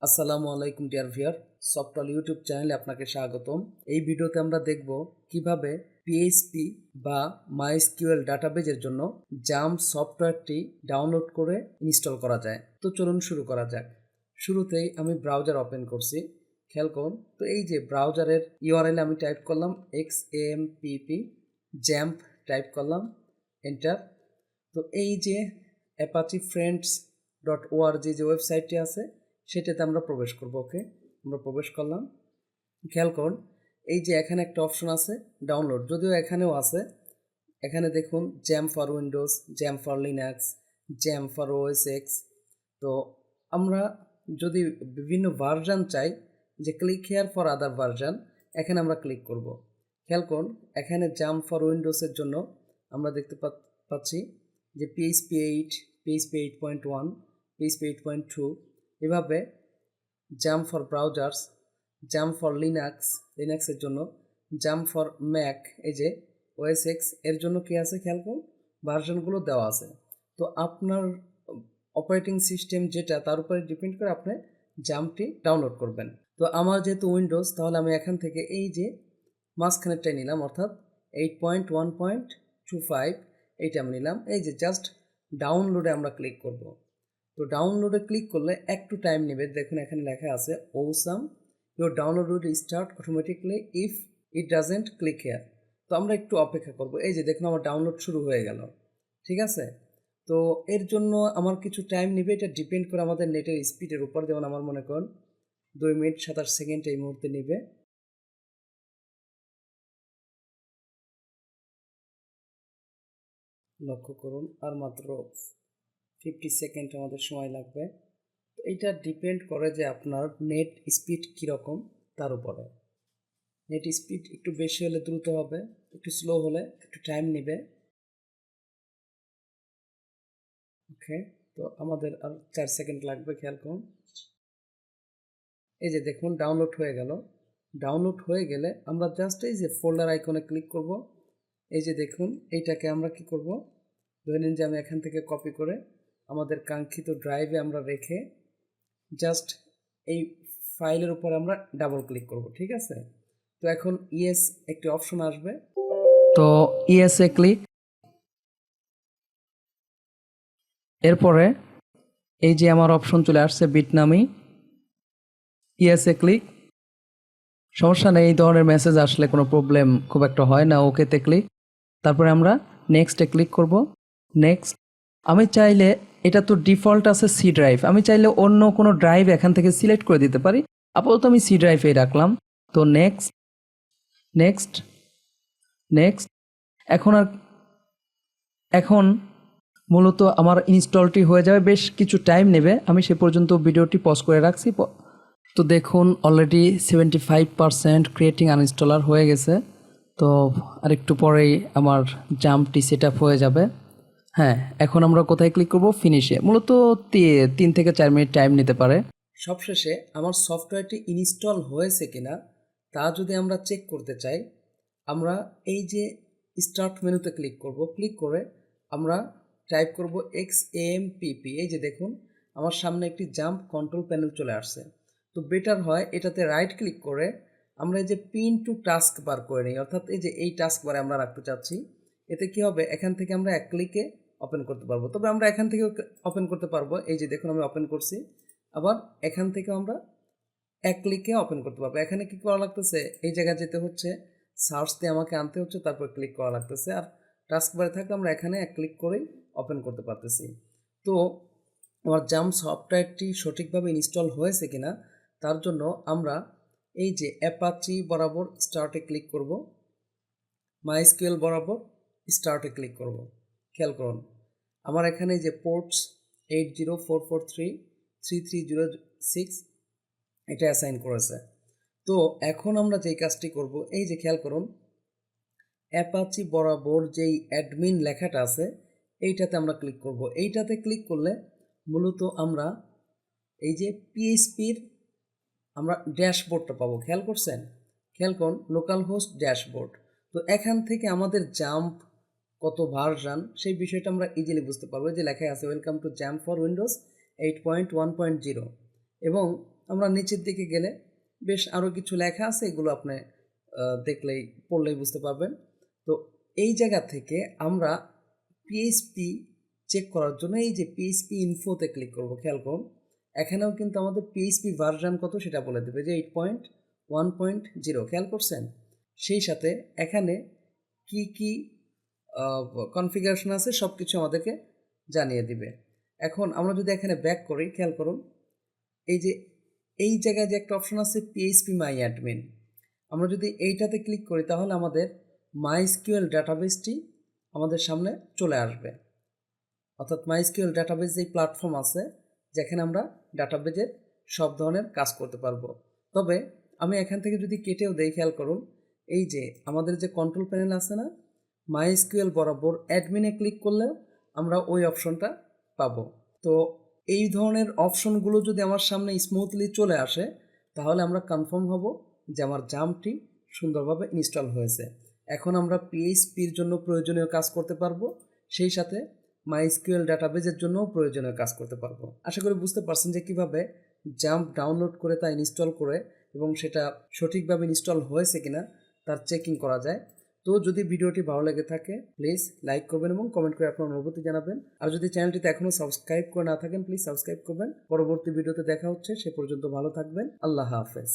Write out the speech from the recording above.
আসসালামু আলাইকুম dear viewer, software YouTube চ্যানেলে আপনাকে স্বাগতম। এই ভিডিওতে আমরা দেখব কিভাবে পিএইচপি বা মাইএসকিউএল ডাটাবেজের জন্য জাম্প সফটওয়্যারটি ডাউনলোড করে ইনস্টল করা যায়। তো চলুন শুরু করা যাক। শুরুতেই আমি ব্রাউজার ওপেন করছি, খেয়াল করুন। তো এই যে ব্রাউজারের ইউআরএল আমি টাইপ করলাম XAMPP জ্যাম্প টাইপ করলাম, এন্টার। তো এই যে অ্যাপাচি ফ্রেন্ডস .org যে ওয়েবসাইটটি আছে সেটাতে আমরা প্রবেশ করব। ওকে, আমরা প্রবেশ করলাম। খেয়াল করুন, এই যে এখানে একটা অপশন আছে ডাউনলোড, যদিও এখানেও আছে। এখানে দেখুন jam for Windows, jam for Linux, jam for OS X। তো আমরা যদি বিভিন্ন ভার্সন চাই, যে click here for other version, এখানে আমরা ক্লিক করব। খেয়াল করুন, এখানে জ্যাম ফর উইন্ডোজের জন্য আমরা দেখতে পাচ্ছি যে PHP 8, PHP 8.1, PHP 8.2, এভাবে jump for browsers, jump for লিনাক্সের জন্য, জাম্প ফর ম্যাক, এই যে OS X এর জন্য কি আছে খেয়াল করুন, ভার্সনগুলো দেওয়া আছে। তো আপনার অপারেটিং সিস্টেম যেটা, তার উপরে ডিপেন্ড করে আপনি জাম্পটি ডাউনলোড করবেন। তো আমার যেহেতু উইন্ডোজ, তাহলে আমি এখান থেকে এই যে মাঝখানেরটাই নিলাম, অর্থাৎ 8.1.25 এইটা আমি নিলাম। এই যে জাস্ট ডাউনলোডে আমরা ক্লিক করব। তো ডাউনলোডে ক্লিক করলে একটু টাইম নেবে। দেখুন এখানে লেখা আছে awesome your download will start automatically if it doesn't click here. তো আমরা একটু অপেক্ষা করব। এই যে দেখুন আমার ডাউনলোড শুরু হয়ে গেল, ঠিক আছে। তো এর জন্য আমার কিছু টাইম নেবে, এটা ডিপেন্ড করে আমাদের নেটের স্পিডের উপর। যেমন আমার মনে করুন 2 মিনিট 27 সেকেন্ড এই মুহূর্তে নেবে। লক্ষ্য করুন, আর মাত্র 50 সেকেন্ড আমাদের সময় লাগবে। তো এইটা ডিপেন্ড করে যে আপনার নেট স্পিড কীরকম তার উপরে। নেট স্পিড একটু বেশি হলে দ্রুত হবে, একটু স্লো হলে একটু টাইম নেবে। ওকে, তো আমাদের আর 4 সেকেন্ড লাগবে, খেয়াল করুন। এই যে দেখুন ডাউনলোড হয়ে গেল। ডাউনলোড হয়ে গেলে আমরা জাস্ট এই যে ফোল্ডার আইকনে ক্লিক করব। এই যে দেখুন এইটাকে আমরা কি করব, ধরে নিন যে আমি এখান থেকে কপি করে আমাদের কাঙ্ক্ষিত ড্রাইভে আমরা রেখে জাস্ট এই ফাইলের উপর আমরা ডাবল ক্লিক করব, ঠিক আছে। তো এখন ইয়েস একটি অপশন আসবে, তো ইয়েসে ক্লিক। এরপরে এই যে আমার অপশন চলে আসছে বিটনামি, ইয়েসে ক্লিক। সমস্যা নেই, এই ধরনের মেসেজ আসলে কোনো প্রবলেম খুব একটা হয় না। ওকেতে ক্লিক, তারপরে আমরা নেক্সটে ক্লিক করব। নেক্সট, আমি চাইলে, এটা তো ডিফল্ট আছে সি ড্রাইভ, আমি চাইলে অন্য কোনো ড্রাইভ এখান থেকে সিলেক্ট করে দিতে পারি। আপাতত আমি সি ড্রাইভেই রাখলাম। তো নেক্সট নেক্সট নেক্সট। এখন মূলত আমার ইনস্টলটি হয়ে যাবে, বেশ কিছু টাইম নেবে। আমি সে পর্যন্ত ভিডিওটি পজ করে রাখছি। তো দেখুন অলরেডি 75% ক্রিয়েটিং আনইনস্টলার হয়ে গেছে। তো আরেকটু পরেই আমার জাম্পটি সেট আপ হয়ে যাবে। হ্যাঁ, এখন আমরা কোথায় ক্লিক করব, ফিনিশে। মূলত 3 থেকে 4 মিনিট টাইম নিতে পারে। সবশেষে আমার সফটওয়্যারটি ইনস্টল হয়েছে কিনা তা যদি আমরা চেক করতে চাই, আমরা এই যে স্টার্ট মেনুতে ক্লিক করব। ক্লিক করে আমরা টাইপ করব XAMPP। এই যে দেখুন আমার সামনে একটি জাম্প কন্ট্রোল প্যানেল চলে আসছে। তো বেটার হয় এটাতে রাইট ক্লিক করে আমরা এই যে পিন টু টাস্ক বার করে নিই, অর্থাৎ এই যে এই টাস্ক বারে আমরা রাখতে চাচ্ছি। এতে কি হবে, এখান থেকে আমরা এক ক্লিকে ওপেন করতে পারবো। তবে আমরা এখান থেকে ওপেন করতে পারবো। এই যে দেখুন আমি ওপেন করছি, আবার এখান থেকে আমরা এক ক্লিকে ওপেন করতে পারবো। এখানে কি করা লাগতেছে, এই জায়গায় যেতে হচ্ছে, সার্চ দিয়ে আমাকে আনতে হচ্ছে, তারপর ক্লিক করা লাগতেছে। আর টাস্ক বারে থাকলে আমরা এখানে এক ক্লিক করেই ওপেন করতে পারতেছি। তো আমার জাম্প সফটওয়্যারটি সঠিকভাবে ইনস্টল হয়েছে কিনা তার জন্য আমরা এই যে অ্যাপাচি বরাবর স্টার্টে ক্লিক করব, মাইএসকিউএল বরাবর স্টার্টে ক্লিক করব। খেয়াল করুন আমার এখানে যে পোর্টস 8044333006 এটা অ্যাসাইন করেছে। তো এখন আমরা যেই কাজটি করব, এই যে খেয়াল করুন অ্যাপাচি বরাবর যেই অ্যাডমিন লেখাটা আছে এইটাতে আমরা ক্লিক করব। এইটাতে ক্লিক করলে মূলত আমরা এই যে পিএইচপির আমরা ড্যাশবোর্ডটা পাবো। খেয়াল করছেন, খেয়াল করুন লোকাল হোস্ট ড্যাশবোর্ড। তো এখান থেকে আমাদের জাম্প কত ভার্সন সেই বিষয়টা আমরা ইজিলি বুঝতে পারবো। যে লেখা আছে welcome to jump for Windows 8.1.0 এবং আমরা নিচের দিকে গেলে বেশ আরও কিছু লেখা আছে, এগুলো আপনি দেখলেই পড়লেই বুঝতে পারবেন। তো এই জায়গা থেকে আমরা পিএইচপি চেক করার জন্য এই যে পিএইচপি ইনফোতে ক্লিক করব। খেয়াল করুন, এখানেও কিন্তু আমাদের পিএইচপি ভার্সন কত সেটা বলে দেবে, যে 8.1.0। খেয়াল করছেন? সেই সাথে এখানে কি কি কনফিগারেশন আছে সব কিছু আমাদেরকে জানিয়ে দিবে। এখন আমরা যদি এখানে ব্যাক করি, খেয়াল করুন, এই যে এই জায়গায় যে একটা অপশন আছে পিএইচপি মাই অ্যাডমিন, আমরা যদি এইটাতে ক্লিক করি তাহলে আমাদের মাইএসকিউএল ডাটাবেসটি আমাদের সামনে চলে আসবে। অর্থাৎ মাইএসকিউএল ডাটাবেস যেই প্ল্যাটফর্ম আছে যেখানে আমরা ডাটাবেজের সব ধরনের কাজ করতে পারবো। তবে আমি এখান থেকে যদি কেটেও দেই, খেয়াল করুন, এই যে আমাদের যে কন্ট্রোল প্যানেল আছে না, মাইএসকিউএল বরাবর অ্যাডমিনে ক্লিক করলেও আমরা ওই অপশনটা পাবো। তো এই ধরনের অপশনগুলো যদি আমার সামনে স্মুথলি চলে আসে তাহলে আমরা কনফার্ম হব যে আমার জাম্পটি সুন্দরভাবে ইনস্টল হয়েছে। এখন আমরা পিএইচপির জন্য প্রয়োজনীয় কাজ করতে পারবো, সেই সাথে মাইএসকিউএল ডাটাবেজের জন্যও প্রয়োজনীয় কাজ করতে পারবো। আশা করি বুঝতে পারছেন যে কীভাবে জাম্প ডাউনলোড করে তা ইনস্টল করে এবং সেটা সঠিকভাবে ইনস্টল হয়েছে কিনা তার চেকিং করা যায়। তো যদি ভিডিওটি ভালো লেগে থাকে প্লিজ লাইক করবেন এবং কমেন্ট করে আপনার অনুভূতি জানাবেন। আর যদি চ্যানেলটিতে এখনও সাবস্ক্রাইব করে না থাকেন প্লিজ সাবস্ক্রাইব করবেন। পরবর্তী ভিডিওতে দেখা হচ্ছে, সে পর্যন্ত ভালো থাকবেন। আল্লাহ হাফেজ।